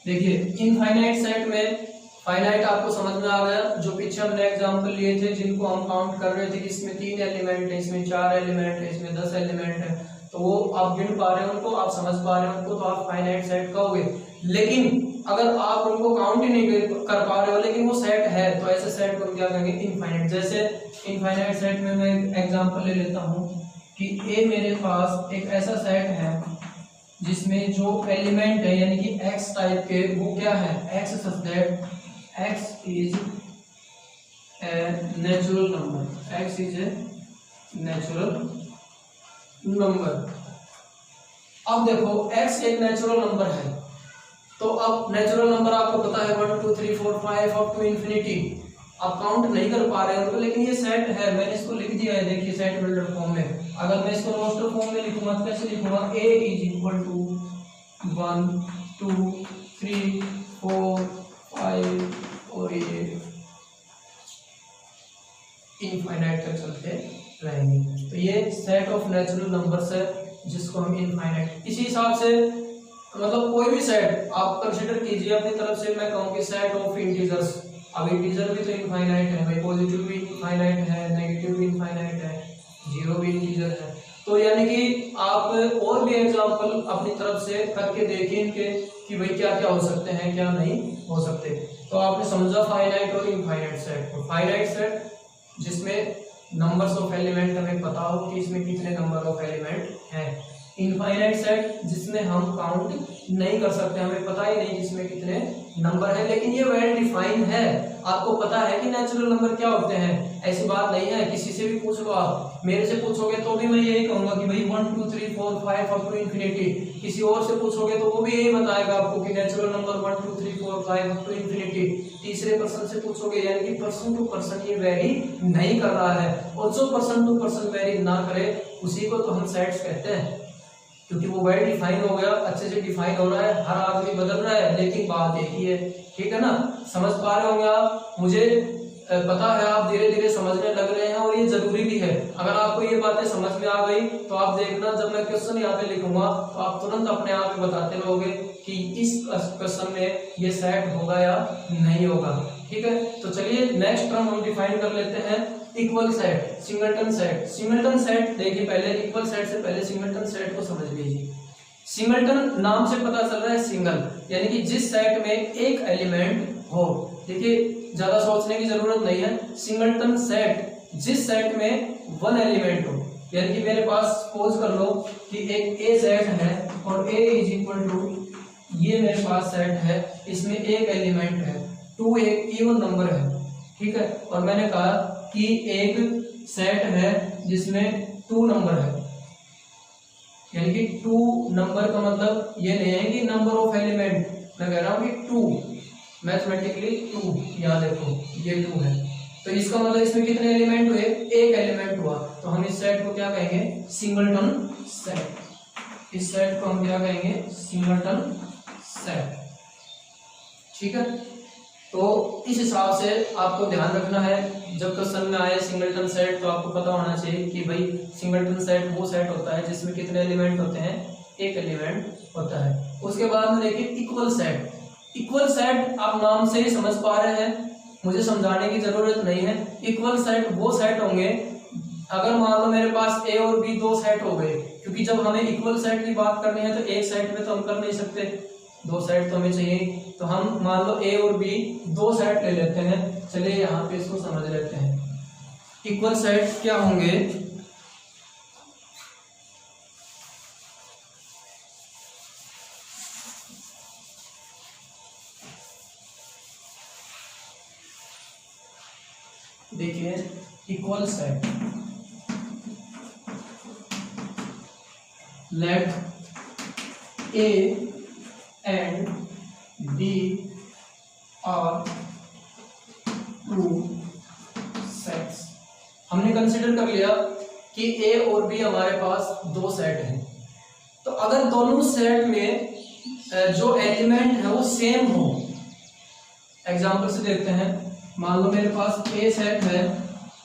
देखिए इनफाइनाइट सेट में फाइनाइट आपको समझ में आ गया। जो पीछे हमने एग्जांपल लिए थे जिनको हम काउंट कर रहे थे कि इसमें 3 एलिमेंट है, इसमें 4 एलिमेंट है, इसमें 10 एलिमेंट है, तो वो आप गिन पा रहे हैं उनको, आप समझ पा रहे हैं उनको, तो आप फाइनाइट सेट कहोगे। लेकिन अगर आप उनको काउंट ही नहीं कर पा रहे हो लेकिन वो सेट है, तो ऐसे सेट को क्या कहेंगे, इनफाइनाइट। जैसे इनफाइनाइट सेट में मैं एग्जांपल ले लेता हूँ कि ए मेरे पास एक ऐसा सेट है जिसमें जो एलिमेंट है यानी कि एक्स टाइप के वो क्या है, x such that x is a natural number, x is a natural number। अब देखो x एक नेचुरल नंबर है, तो अब नेचुरल नंबर आपको पता है 1 2 3 4 5 अप टू इंफिनिटी, आप काउंट नहीं कर पा रहे हैं उनको, लेकिन ये सेट है, मैंने इसको लिख दिया है, देखिए सेट बिल्डर फॉर्म में। अगर मैं इसको रोस्टर फॉर्म में लिखूंगा तो कैसे लिखूंगा, a is equal to 1 2 3 4 5 और ये इनफाइनाइट तक चलते रहेंगे। तो ये सेट ऑफ नेचुरल नंबर्स है जिसको हम इनफाइनाइट, इसी हिसाब से मतलब कोई भी सेट आप कंसीडर कीजिए अपनी तरफ से। मैं कहूँ कि सेट ऑफ इंटीजर्स, अब इंटीजर भी तो इनफाइनाइट है भाई, पॉजिटिव भी इनफाइनाइट है, नेगेटिव भी इनफाइनाइट है, जीरो भी इंटीजर है। तो यानी कि आप और भी एग्जांपल अपनी तरफ से करके देखिए इनके कि भाई क्या क्या हो सकते हैं, क्या नहीं हो सकते। तो आपने समझा फाइनाइट और इनफाइनाइट सेट। तो फाइनाइट सेट जिसमें नंबर्स ऑफ एलिमेंट हमें पता हो कि इसमें कितने नंबर ऑफ एलिमेंट हैं। इनफाइनाइट सेट जिसमें हम काउंट नहीं कर सकते, हमें पता ही नहीं इसमें कितने नंबर है, लेकिन ये वेल डिफाइन है, आपको पता है कि नेचुरल नंबर क्या होते हैं। ऐसी बात नहीं है, किसी से भी पूछ लो, आप मेरे से पूछोगे तो भी मैं यही कहूंगा कि भाई 1 2 3 4 5 अप टू इंफिनिटी। किसी और से पूछोगे तो वो भी यही बताएगा आपको कि natural number 1 2 3 4 5 up to infinity. तीसरे पर्सन से पूछोगे, यानी कि पर्सन टू पर्सन ये वेरी नहीं कर रहा है, और जो पर्सन टू पर्सन वेरी ना करे उसी को तो हम सेट्स कहते हैं, क्योंकि वो वेल डिफाइन हो गया, अच्छे से डिफाइन हो रहा है, हर आदमी बदल रहा है, लेकिन बात एक ही है। ठीक है ना, समझ पा रहे होंगे आप, मुझे पता है आप धीरे धीरे समझने लग रहे हैं, और ये जरूरी भी है। अगर आपको ये बातें समझ में आ गई तो आप देखना, जब मैं क्वेश्चन यहाँ पे लिखूंगा तो आप तुरंत अपने आप ही बताते रहोगे कि इस क्वेश्चन में ये सेट होगा या नहीं होगा। ठीक है, तो चलिए नेक्स्ट टर्म हम डिफाइन कर लेते हैं, equal set, singleton set. Singleton set देखिए, पहले इक्वल सेट से पहले सिंगलटन सेट को समझ लीजिए। सिंगलटन नाम से पता चल रहा है सिंगल, यानी कि जिस सेट में एक एलिमेंट हो। देखिए ज्यादा सोचने की जरूरत नहीं है, सिंगलटन सेट जिस सेट में वन एलिमेंट हो, यानी कि मेरे पास सपोज कर लो कि एक ए सेट है और ए इज इक्वल टू ये मेरे पास सेट है, इसमें एक एलिमेंट है, 2 एक इवन नंबर है। ठीक है, और मैंने कहा कि एक सेट है जिसमें 2 नंबर है, यानी कि 2 नंबर का मतलब ये नहीं है कि नंबर ऑफ एलिमेंट, मैं कह रहा हूं कि 2 मैथमेटिकली 2, यहाँ देखो ये 2 है, तो इसका मतलब इसमें कितने एलिमेंट हुए, एक एलिमेंट हुआ, तो हम इस सेट को क्या कहेंगे, सिंगलटन सेट। इस सेट को हम क्या कहेंगे, सिंगलटन सेट। ठीक है, तो इस हिसाब से आपको ध्यान रखना है, जब क्वेश्चन में आए सिंगलटन सेट तो आपको पता होना चाहिए कि भाई सिंगलटन सेट वो सेट होता है जिसमें कितने एलिमेंट होते हैं, एक एलिमेंट होता है। उसके बाद में देखिए इक्वल सेट। इक्वल सेट आप नाम से ही समझ पा रहे हैं, मुझे समझाने की जरूरत नहीं है। इक्वल सेट वो सेट होंगे, अगर मान लो मेरे पास ए और बी 2 सेट हो गए, क्योंकि जब हमें इक्वल सेट की बात करनी है तो एक सेट में तो हम कर नहीं सकते, 2 सेट तो हमें चाहिए, तो हम मान लो ए और बी 2 सेट ले लेते हैं। चलिए यहाँ पे इसको समझ लेते हैं। इक्वल सेट क्या होंगे, देखिए equal set, let A and B are 2 sets. हमने कंसीडर कर लिया कि ए और बी हमारे पास 2 सेट हैं, तो अगर दोनों सेट में जो एलिमेंट है वो सेम हो, एग्जांपल से देखते हैं, मान लो मेरे पास ए सेट है,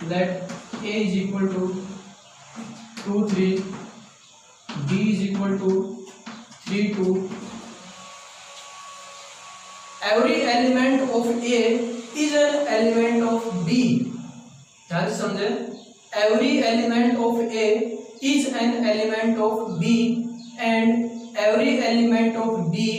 let A is equal to 2 3, B is equal to 3 2। Every element of A is an element of B. ध्यान से समझे, every element of A is an element of B and every element of B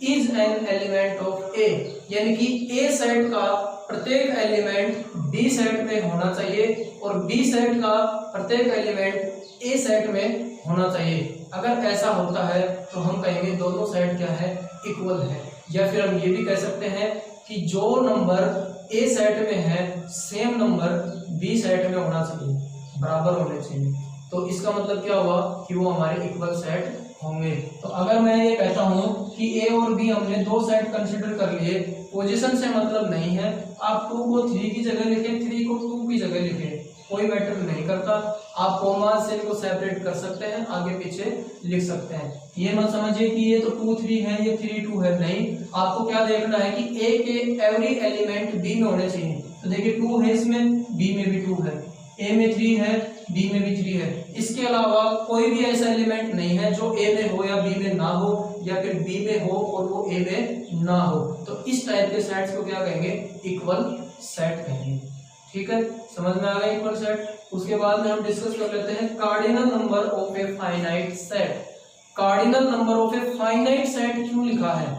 is an element of A. यानी कि ए set का प्रत्येक element B set में होना चाहिए और बी सेट का प्रत्येक एलिमेंट ए सेट में होना चाहिए। अगर ऐसा होता है तो हम कहेंगे दोनों सेट क्या है, इक्वल है। या फिर हम ये भी कह सकते हैं कि जो नंबर ए सेट में है सेम नंबर बी सेट में होना चाहिए, बराबर होने चाहिए। तो इसका मतलब क्या हुआ कि वो हमारे इक्वल सेट होंगे। तो अगर मैं ये कहता हूँ कि ए और बी हमने 2 सेट कंसिडर कर लिए, पोजीशन से मतलब नहीं है, आप 2 को 3 की जगह लिखें, 3 को 2 की जगह लिखें, कोई मैटर नहीं करता। आप कॉमा से इनको सेपरेट कर सकते हैं, आगे पीछे लिख सकते हैं। ये मत समझिए कि ये तो 2 3 है, ये 3 2 है, नहीं। आपको क्या देखना है कि ए के एवरी एलिमेंट बी में होने चाहिए। तो देखिए 2 है इसमें, बी में भी 2 है, ए में 3 है, बी में भी 3 है। इसके अलावा कोई भी ऐसा एलिमेंट नहीं है जो ए में हो या बी में ना हो, या फिर बी में हो और वो ए में ना हो, तो इस टाइप के सेट्स को क्या कहेंगे, इक्वल सेट कहेंगे। ठीक है, समझ में आ गया इक्वल सेट। उसके बाद में हम डिस्कस कर लेते हैं cardinal number of a finite set. Cardinal number of a finite set क्यों लिखा है,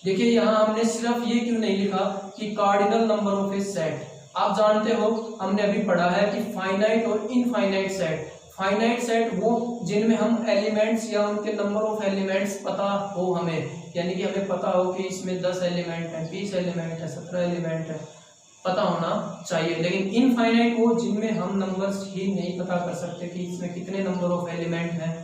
देखिए यहाँ हमने सिर्फ ये क्यों नहीं लिखा कि cardinal number of a set. आप जानते हो हमने अभी पढ़ा है कि फाइनाइट और इनफाइनाइट सेट, फाइनाइट सेट वो जिनमें हम एलिमेंट्स या उनके नंबर ऑफ एलिमेंट्स पता हो हमें, यानी कि हमें पता हो कि इसमें 10 एलिमेंट है, 20 एलिमेंट है, 17 एलिमेंट है, पता होना चाहिए। लेकिन इनफाइनाइट वो जिनमें हम नंबर्स ही नहीं पता कर सकते कि इसमें कितने नंबर ऑफ एलिमेंट हैं,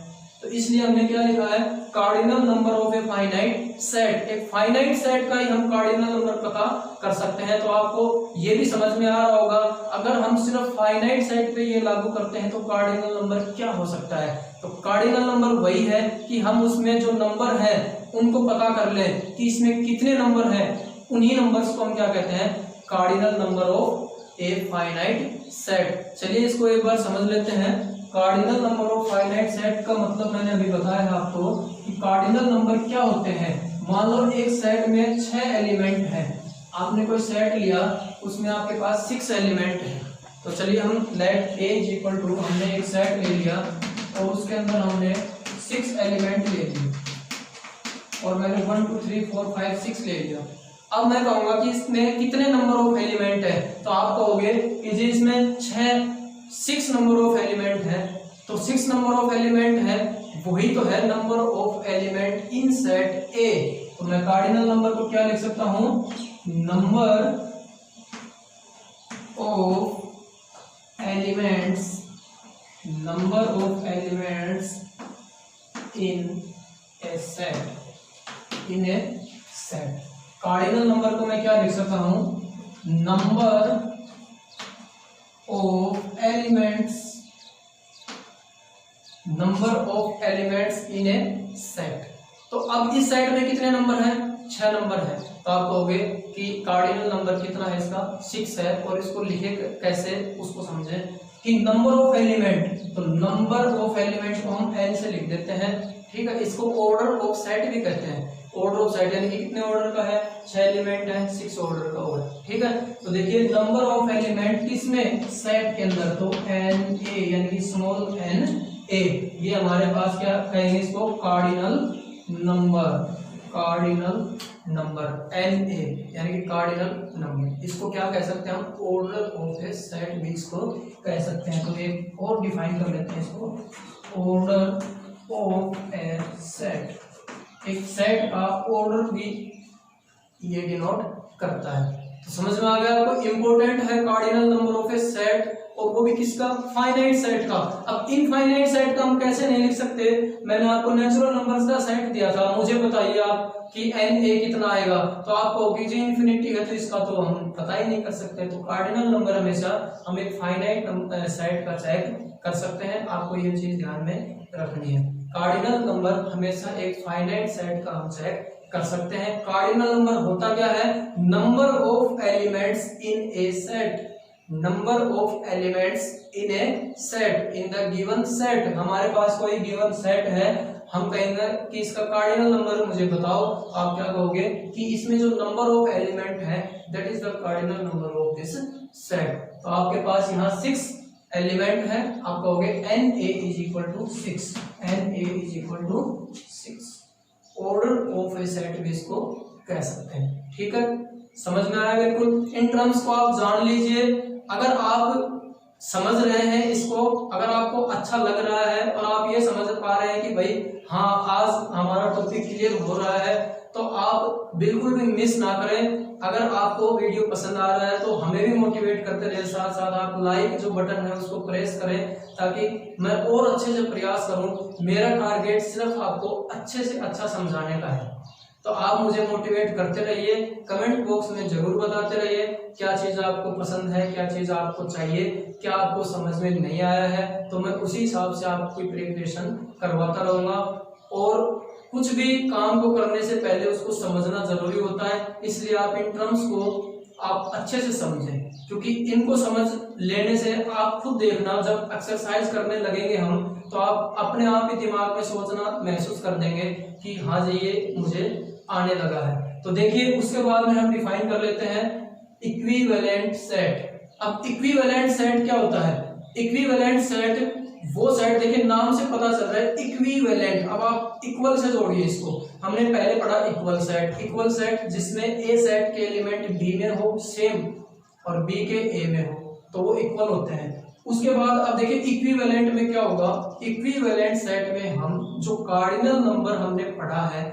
तो इसलिए हमने क्या लिखा है, cardinal number of a finite set. एक फाइनाइट सेट का ही हम कार्डिनल नंबर पता कर सकते हैं। तो आपको ये भी समझ में आ रहा होगा, अगर हम सिर्फ फाइनाइट सेट पे ये लागू करते हैं तो कार्डिनल नंबर क्या हो सकता है। तो कार्डिनल नंबर वही है कि हम उसमें जो नंबर है उनको पता कर लें कि इसमें कितने नंबर हैं, उन्हीं नंबर्स को हम क्या कहते हैं, cardinal number of a finite set. चलिए इसको एक बार समझ लेते हैं। Cardinal number of finite set का मतलब मैंने अभी बताया है आपको कि कार्डिनल नंबर क्या होते हैं। मान लो एक सेट में 6 एलिमेंट है, आपने कोई सेट लिया उसमें आपके पास 6 एलिमेंट है, तो चलिए हम let A is equal to, हमने एक सेट ले लिया और उसके अंदर हमने 6 एलिमेंट ले लिए और मैंने 1 2 3 4 5 6 ले लिया। अब मैं कहूंगा कि इसमें कितने नंबर ऑफ एलिमेंट है, तो आप कहोगे कि जी इसमें 6 नंबर ऑफ एलिमेंट है। तो 6 नंबर ऑफ एलिमेंट है, वही तो है number of element in set ए। तो मैं कार्डिनल नंबर को क्या लिख सकता हूं, number of elements, number of elements in A set, in A set. Cardinal number को मैं क्या लिख सकता हूं, number of elements, number of elements in A set. तो अब इस सेट में कितने नंबर हैं, 6 नंबर है। तो आप कहोगे कि कार्डिनल नंबर कितना है इसका, 6 है। और इसको लिखे कैसे उसको समझें कि नंबर ऑफ एलिमेंट, तो नंबर ऑफ एलिमेंट को हम n से लिख देते हैं। ठीक है, इसको ऑर्डर ऑफ सेट भी कहते हैं। ऑर्डर ऑफ सेट यानी कि कितने ऑर्डर का है, 6 एलिमेंट है, 6 ऑर्डर का होगा। ठीक है, तो देखिए नंबर ऑफ एलिमेंट किसमें, सेट के अंदर, तो एन ए यानी कि स्मॉल एन ए, ये हमारे पास क्या कहेंगे इसको, cardinal number, cardinal number n A यानी कि कार्डिनल नंबर। इसको क्या कह सकते हैं हम, ऑर्डर ऑफ ए सेट भी इसको कह सकते हैं। तो एक और डिफाइन कर लेते हैं इसको, ऑर्डर ऑफ ए सेट। एक सेट का ऑर्डर भी ये डिनोट करता है। तो समझ में आ गया आपको, इंपॉर्टेंट है cardinal number of a set, और वो भी किसका, फाइनाइट सेट का। अब इनफाइनाइट सेट का हम कैसे नहीं लिख सकते, मैंने आपको नेचुरल नंबर्स का सेट दिया था, मुझे बताइए आप कि एन ए कितना आएगा, तो आप कहोगे जी इन्फिनिटी है, तो इसका तो हम पता ही नहीं कर सकते। तो कार्डिनल नंबर हमेशा हम एक फाइनाइट सेट का चेक कर सकते हैं, आपको ये चीज ध्यान में रखनी है। कार्डिनल नंबर हमेशा एक फाइनाइट सेट का हम चेक कर सकते हैं। कार्डिनल नंबर होता क्या है, number of elements in A set, number of elements in A set, in the given set. हमारे पास कोई गिवन सेट है, हम कहेंगे कि इसका कार्डिनल नंबर मुझे बताओ, आप क्या कहोगे कि इसमें जो नंबर ऑफ एलिमेंट है that is the cardinal number of this set. तो आपके पास यहाँ 6 एलिमेंट है, आप कहोगे n A is equal to 6, n A is equal to 6, order of a set भी इसको कह सकते हैं। ठीक है, समझ में आया बिल्कुल। इन टर्म्स को आप जान लीजिए। अगर आप समझ रहे हैं इसको, अगर आपको अच्छा लग रहा है और आप ये समझ पा रहे हैं कि भाई हाँ आज हमारा टॉपिक क्लियर हो रहा है, तो आप बिल्कुल भी मिस ना करें। अगर आपको वीडियो पसंद आ रहा है तो हमें भी मोटिवेट करते रहे, साथ साथ आप लाइक जो बटन है उसको प्रेस करें, ताकि मैं और अच्छे से प्रयास करूं। मेरा टारगेट सिर्फ आपको अच्छे से अच्छा समझाने का है। तो आप मुझे मोटिवेट करते रहिए, कमेंट बॉक्स में जरूर बताते रहिए क्या चीज आपको पसंद है, क्या चीज आपको चाहिए, क्या आपको समझ में नहीं आया है, तो मैं उसी हिसाब से आपकी प्रिपरेशन करवाता रहूंगा। और कुछ भी काम को करने से पहले उसको समझना जरूरी होता है, इसलिए आप इन टर्म्स को आप अच्छे से समझें, क्योंकि इनको समझ लेने से आप खुद देखना, जब एक्सरसाइज करने लगेंगे हम तो आप अपने आप ही दिमाग में सोचना महसूस कर देंगे कि हाँ जी ये मुझे आने लगा है। तो देखिए उसके बाद में हम डिफाइन कर लेते हैं इक्विवेलेंट सेट। अब इक्विवेलेंट सेट क्या होता है? इक्विवेलेंट सेट वो सेट, देखिए नाम से पता चल रहा है इक्विवेलेंट। अब आप इक्वल से जोड़िए इसको। हमने पहले पढ़ा इक्वल सेट जिसमें ए सेट के एलिमेंट बी में हो सेम और बी के ए में हो तो वो इक्वल होते हैं। उसके बाद अब देखिए इक्विवेलेंट में क्या होगा? इक्विवेलेंट सेट में हम जो कार्डिनल नंबर हमने पढ़ा है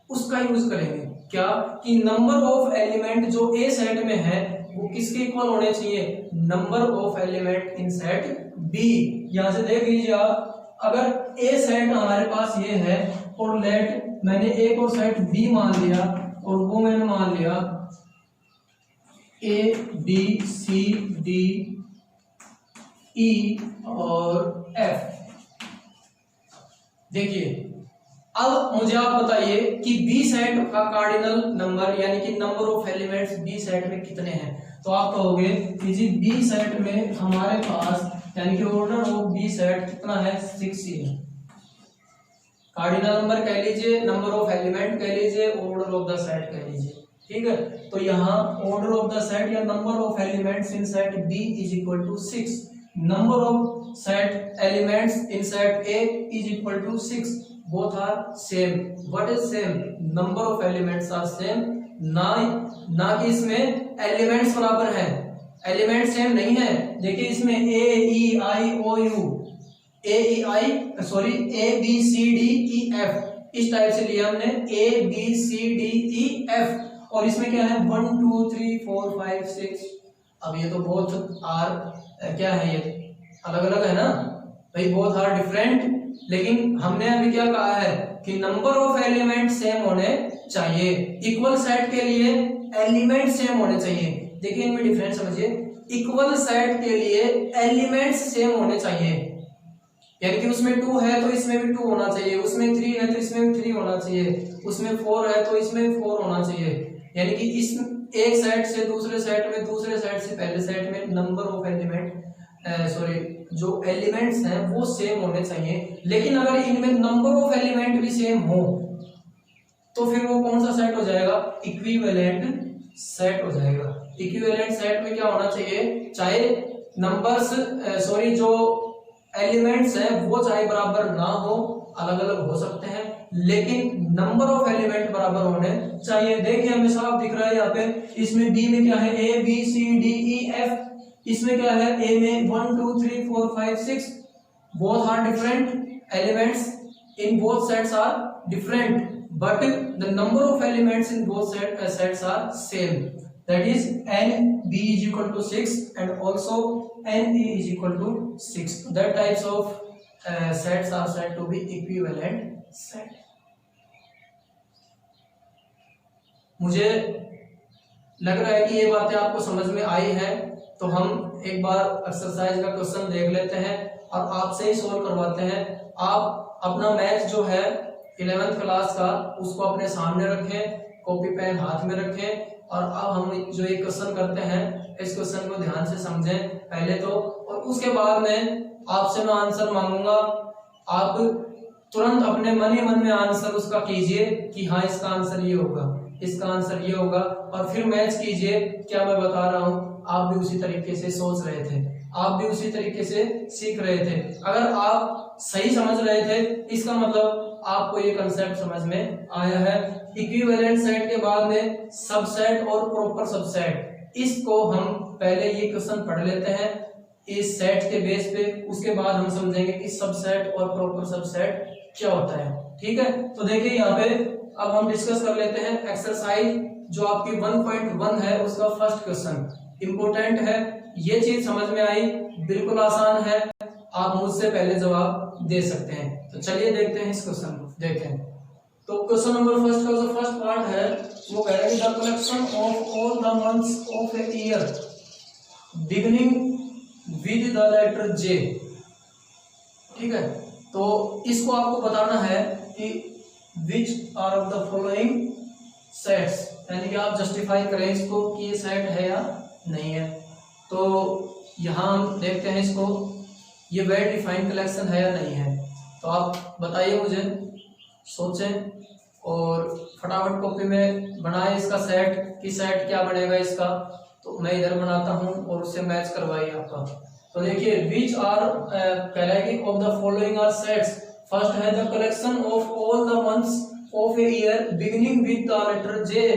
उसका यूज करेंगे। क्या कि नंबर ऑफ एलिमेंट जो ए सेट में है वो किसके इक्वल होने चाहिए? Number of element in set B. यहां से देख लीजिए आप, अगर ए सेट हमारे पास ये है और लेट मैंने एक और सेट बी मान लिया और वो मैंने मान लिया ए बी सी डी ई और एफ। देखिए अब मुझे आप बताइए कि बी सेट का कार्डिनल नंबर यानी कि number of elements B set में कितने हैं? तो आप कहोगे कि जी बी सेट में हमारे पास यानी कि ऑर्डर ऑफ बी सेट कितना है? 6 ही है। कार्डिनल नंबर कह लीजिए, नंबर ऑफ एलिमेंट कह लीजिए, ऑर्डर ऑफ द सेट कह लीजिए, ठीक है। तो यहाँ ऑर्डर ऑफ द सेट या number of elements in set B is equal to 6, number of set elements in set A is equal to 6, both are same. What is same? Number of elements are same. ना कि इसमें elements बराबर हैं, element same नहीं है। देखिए इसमें A E I O U, A B C D E F इस टाइप से लिया हमने, A B C D E F. और इसमें क्या है? 1 2 3 4 5 6। अब ये तो बहुत आर क्या है, ये अलग अलग है ना भाई, बहुत आर डिफरेंट। लेकिन हमने अभी क्या कहा है कि नंबर ऑफ एलिमेंट सेम होने चाहिए। इक्वल सेट के लिए एलिमेंट सेम होने चाहिए। देखिए इनमें डिफरेंस समझिए। इक्वल सेट के लिए एलिमेंट्स सेम होने चाहिए, यानी कि उसमें 2 है तो इसमें भी 2 होना चाहिए, उसमें 3 है तो इसमें भी 3 होना चाहिए, उसमें 4 है तो इसमें भी 4 होना चाहिए। यानी कि इस एक सेट से दूसरे सेट में, दूसरे सेट से पहले सेट में नंबर ऑफ एलिमेंट जो एलिमेंट्स हैं वो सेम होने चाहिए। लेकिन अगर इनमें नंबर ऑफ एलिमेंट भी सेम हो तो फिर वो कौन सा सेट हो जाएगा? इक्विवेलेंट सेट हो जाएगा। इक्विवेलेंट सेट में क्या होना चाहिए? चाहे नंबर्स जो एलिमेंट्स हैं वो चाहे बराबर ना हो, अलग अलग हो सकते हैं, लेकिन नंबर ऑफ एलिमेंट बराबर होने चाहिए। देखिए हमें साफ दिख रहा है यहाँ पे, इसमें बी में क्या है? A B C D E F. इसमें क्या है? ए में 1 2 3 4 5 6, both are different elements in both sets are different, but the number of elements in both sets are same. That is n b is equal to 6 and also n a is equal to 6. That types of sets are said to be equivalent set. मुझे लग रहा है कि ये बातें आपको समझ में आई है। तो हम एक बार एक्सरसाइज का क्वेश्चन देख लेते हैं और आपसे ही सोल्व करवाते हैं। आप अपना मैथ जो है 11th क्लास का उसको अपने सामने रखें, कॉपी पेन हाथ में रखें और अब हम जो एक क्वेश्चन करते हैं इस क्वेश्चन को ध्यान से समझें पहले तो, और उसके बाद में आपसे मैं आंसर मांगूंगा। आप तुरंत अपने मन ही मन में आंसर उसका कीजिए कि हाँ इसका आंसर ये होगा, इसका आंसर ये होगा, और फिर मैच कीजिए क्या मैं बता रहा हूँ आप भी उसी तरीके से सोच रहे थे, आप भी उसी तरीके से सीख रहे थे। अगर आप सही समझ रहे थे इसका मतलब आपको ये कंसेप्ट समझ में आया है। इक्विवेलेंट सेट के बाद में सबसेट और प्रॉपर सबसेट, इसको हम पहले ये क्वेश्चन पढ़ लेते हैं इस सेट के बेस पे, उसके बाद हम समझेंगे कि सबसेट और प्रॉपर सबसेट क्या होता है। ठीक है, तो देखिए यहाँ पे अब हम डिस्कस कर लेते हैं एक्सरसाइज जो आपकी 1.1 है उसका फर्स्ट क्वेश्चन। इंपोर्टेंट है, ये चीज समझ में आई, बिल्कुल आसान है, आप मुझसे पहले जवाब दे सकते हैं। तो चलिए देखते हैं इस क्वेश्चन को। देखें तो क्वेश्चन नंबर फर्स्ट का जो फर्स्ट पार्ट है वो कह रहा है the collection of all the months of a year beginning with the letter J. ठीक है, तो इसको आपको बताना है कि which are of the following sets, यानी कि आप जस्टिफाई करें इसको कि ये सेट है या नहीं है। तो यहाँ हम देखते हैं इसको, ये वेल डिफाइंड कलेक्शन है या नहीं है। तो आप बताइए मुझे, सोचें और फटाफट कॉपी में बनाए इसका सेट कि सेट क्या बनेगा इसका। तो मैं इधर बनाता हूँ और उससे मैच करवाइए आपका। तो देखिए, विच आर कह रहा है कि of the following are sets. First है the collection of all the months of a year beginning with the letter J.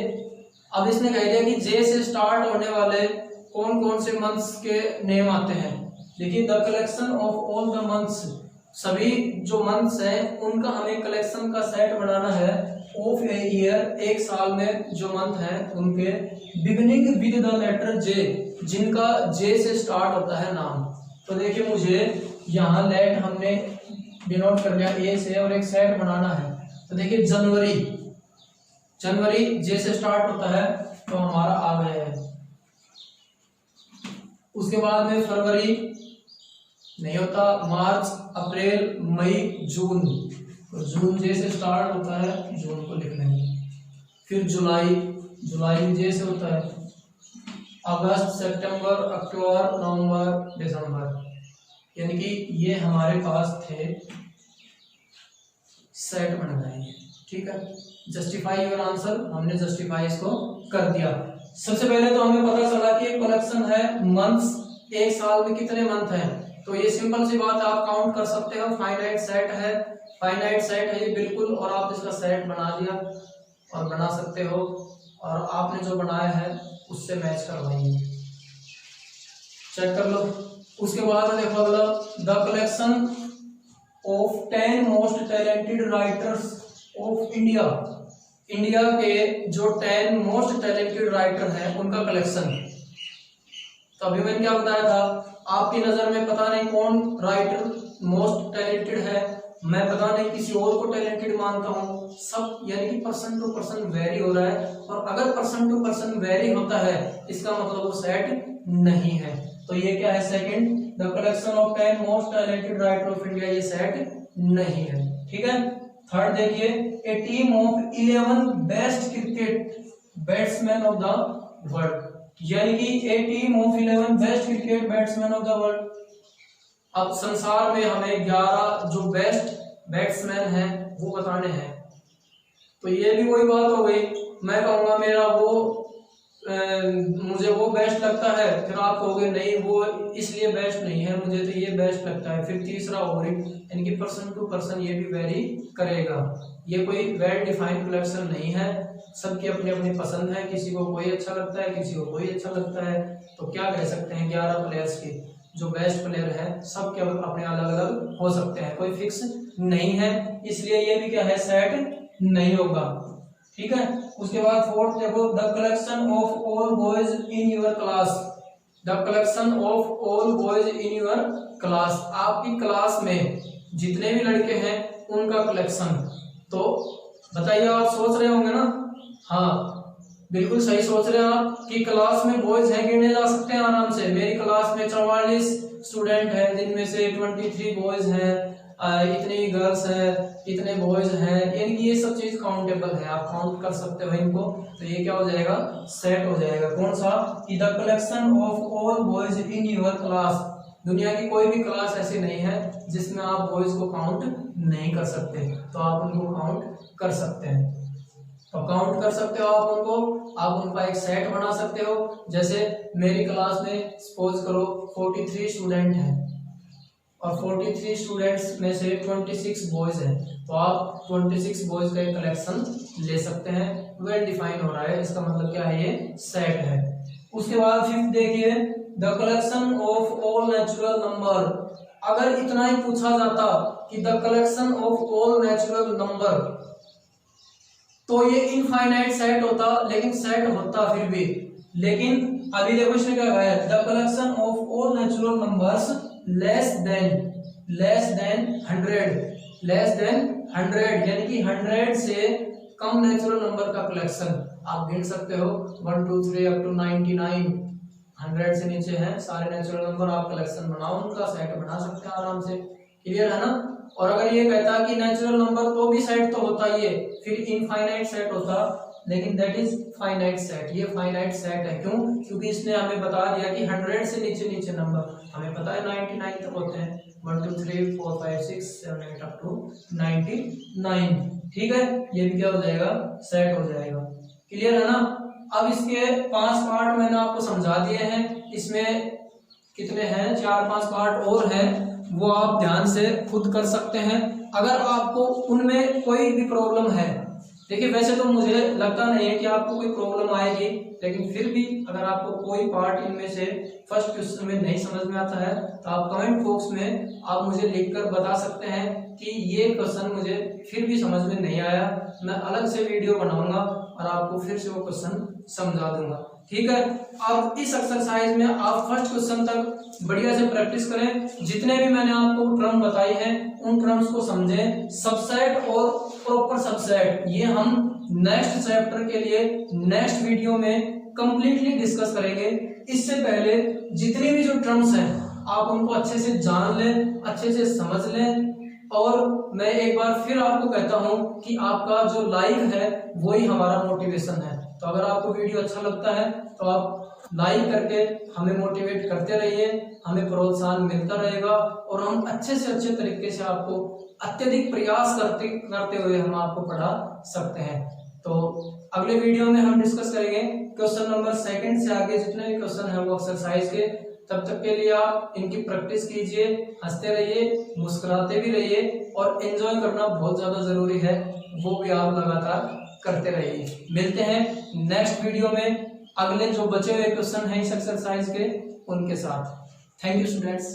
अब इसने कह दिया कि जे से स्टार्ट होने वाले कौन कौन से मंथ्स के नेम आते हैं। देखिए, the collection of all the months, सभी जो मंथ्स हैं उनका हमें कलेक्शन का सेट बनाना है। ऑफ ए ईयर, एक साल में जो मंथ हैं उनके, बिगिनिंग विद द लेटर जे, जिनका जे से स्टार्ट होता है नाम। तो देखिए, मुझे यहाँ लेट हमने डिनोट कर लिया ए से और एक सेट बनाना है। तो देखिए, जनवरी, जनवरी जे से स्टार्ट होता है तो हमारा आ गया है। उसके बाद में फरवरी नहीं होता, मार्च, अप्रैल, मई, जून, तो जून जे से स्टार्ट होता है, जून को लिख लेंगे। फिर जुलाई, जुलाई जे से होता है। अगस्त, सितंबर, अक्टूबर, नवंबर, दिसंबर, यानी कि ये हमारे पास थे सेट बन गए। ठीक है, जस्टिफाई योर आंसर, हमने जस्टिफाई इसको कर दिया। सबसे पहले तो हमें पता चला कि कलेक्शन है मंथ्स, एक साल में कितने मंथ हैं। तो ये सिंपल सी बात है, आप काउंट कर सकते हो। फाइनाइट सेट है, फाइनाइट सेट है ये बिल्कुल, और आप इसका सेट बना दिया और बना सकते हो, और आपने जो बनाया है उससे मैच करवाइए, चेक कर लो। उसके बाद देखो अगला, the collection of 10 most talented writers of India. India के जो 10 मोस्ट टैलेंटेड राइटर हैं उनका कलेक्शन। तो अभी मैंने क्या बताया था, आपकी नजर में पता नहीं कौन राइटर मोस्ट टैलेंटेड है, मैं पता नहीं किसी और को टैलेंटेड मानता हूँ, सब यानी कि पर्सन टू पर्सन वेरी हो रहा है। और अगर पर्सन टू पर्सन वेरी होता है इसका मतलब वो सेट नहीं है। तो ये क्या है, second, the collection of 10 most talented writer of India, ये सेट नहीं है। ठीक है, थर्ड देखिए, a team of 11 best cricket batsman of the world, यानी कि a team of 11 best cricket batsman of the world. अब संसार में हमें 11 जो बेस्ट बैट्समैन हैं वो बताने हैं। तो ये भी वही बात हो गई, मैं कहूंगा मेरा वो मुझे वो बेस्ट लगता है, फिर आप कहोगे नहीं वो इसलिए बेस्ट नहीं है, मुझे तो ये बेस्ट लगता है। फिर तीसरा और यानी कि पर्सन टू पर्सन ये भी वेरी करेगा। ये कोई वेल डिफाइंड कलेक्शन नहीं है, सबकी अपनी अपनी पसंद है, किसी को कोई अच्छा लगता है, किसी को कोई अच्छा लगता है। तो क्या कह सकते हैं, 11 प्लेयर्स के जो बेस्ट प्लेयर है सब के अपने अलग अलग हो सकते हैं, कोई फिक्स नहीं है, इसलिए ये भी क्या है, सेट नहीं होगा। ठीक है, उसके बाद फोर्थ देखो, the collection of all boys in your class. The collection of all boys in your class, आपकी क्लास में जितने भी लड़के हैं उनका कलेक्शन। तो बताइए, आप सोच रहे होंगे ना, हाँ बिल्कुल सही सोच रहे हैं आप कि क्लास में बॉयज हैं, गिने जा सकते हैं आराम से। मेरी क्लास में 44 स्टूडेंट हैं, जिनमें से 23 बॉयज हैं, इतनी गर्ल्स हैं, इतने बॉयज हैं, यानी कि ये सब चीज काउंटेबल है, आप काउंट कर सकते हो इनको। तो ये क्या हो जाएगा, सेट हो जाएगा। कौन सा, कि the collection of all boys in your class. दुनिया की कोई भी क्लास ऐसी नहीं है जिसमें आप बॉयज को काउंट नहीं कर सकते, तो आप उनको काउंट कर सकते हैं। तो काउंट कर सकते हो आप उनको, आप उनका एक सेट बना सकते हो। जैसे मेरी क्लास में सपोज करो 43 स्टूडेंट हैं और 43 स्टूडेंट्स में से 26 बॉयज हैं, तो आप 26 बॉयज का एक कलेक्शन ले सकते हैं। वेल डिफाइन हो रहा है, इसका मतलब क्या है, ये सेट है। उसके बाद फिफ्थ देखिए, the collection of all natural number. अगर इतना ही पूछा जाता कि the collection of all natural number, तो ये इनफाइनाइट सेट होता, लेकिन सेट होता फिर भी। लेकिन अभी देखो इसमें क्या है, the collection of all natural numbers less then 100, यानी कि 100 से कम नेचुरल नंबर का कलेक्शन आप गिन सकते हो, 1 2 3 अप टू 99। 100 से नीचे हैं सारे नेचुरल नंबर, आप कलेक्शन बनाओ, उनका सेट बना सकते हैं आराम से। क्लियर है ना। और अगर ये कहता कि नेचुरल नंबर तो भी सेट तो होता ही है, फिर इनफाइनाइट सेट होता, लेकिन दैट इज फाइनाइट सेट। ये फाइनाइट सेट है, क्यों, क्योंकि इसने हमें बता दिया कि 100 से नीचे नंबर, हमें पता है 99 तक होते हैं, 1 2 3 4 5 6 7 8 अप टू 99। ठीक है, ये भी क्या हो जाएगा, सेट हो जाएगा। क्लियर है ना। अब इसके 5 पार्ट मैंने आपको समझा दिए हैं। इसमें कितने हैं, 4-5 पार्ट और हैं, वो आप ध्यान से खुद कर सकते हैं। अगर आपको उनमें कोई भी प्रॉब्लम है, देखिए वैसे तो मुझे लगता नहीं है कि आपको कोई प्रॉब्लम आएगी, लेकिन फिर भी अगर आपको कोई पार्ट इनमें से फर्स्ट क्वेश्चन में नहीं समझ में आता है तो आप कमेंट बॉक्स में आप मुझे लिखकर बता सकते हैं कि ये क्वेश्चन मुझे फिर भी समझ में नहीं आया। मैं अलग से वीडियो बनाऊंगा और आपको फिर से वो क्वेश्चन समझा दूंगा। ठीक है, अब इस एक्सरसाइज में आप फर्स्ट क्वेश्चन तक बढ़िया से प्रैक्टिस करें। जितने भी मैंने आपको टर्म बताई हैं उन टर्म्स को समझें। सबसेट और प्रॉपर सबसेट ये हम नेक्स्ट चैप्टर के लिए नेक्स्ट वीडियो में कंप्लीटली डिस्कस करेंगे। इससे पहले जितनी भी जो टर्म्स हैं आप उनको अच्छे से जान लें, अच्छे से समझ लें। और मैं एक बार फिर आपको कहता हूं कि आपका जो लाइक है वही हमारा मोटिवेशन है। तो अगर आपको वीडियो अच्छा लगता है तो आप लाइक करके हमें मोटिवेट करते रहिए, हमें प्रोत्साहन मिलता रहेगा और हम अच्छे से अच्छे तरीके से आपको अत्यधिक प्रयास करते हुए हम आपको पढ़ा सकते हैं। तो अगले वीडियो में हम डिस्कस करेंगे क्वेश्चन नंबर 2 से आगे जितने भी क्वेश्चन है वो एक्सरसाइज के। तब तक के लिए आप इनकी प्रैक्टिस कीजिए, हंसते रहिए, मुस्कुराते भी रहिए और एंजॉय करना बहुत ज्यादा जरूरी है, वो भी आप लगातार करते रहिए। मिलते हैं नेक्स्ट वीडियो में अगले जो बचे हुए क्वेश्चन हैं इस एक्सरसाइज के उनके साथ। Thank you students.